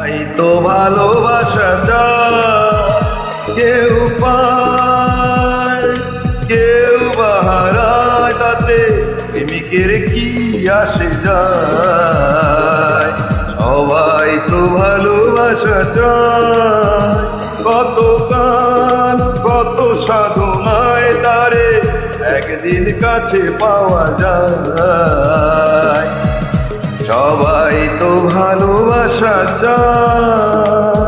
তাই তো ভালোবাসা যায়, কেউ পায় কেউ বাহারায়, তাতে প্রেমিকের কি আসে যায়। সবাই তো ভালোবাসা চায়, কত গান কত সাধনায় তারে একদিন কাছে পাওয়া যায়। সবাই তো ভালোবাসা চায়।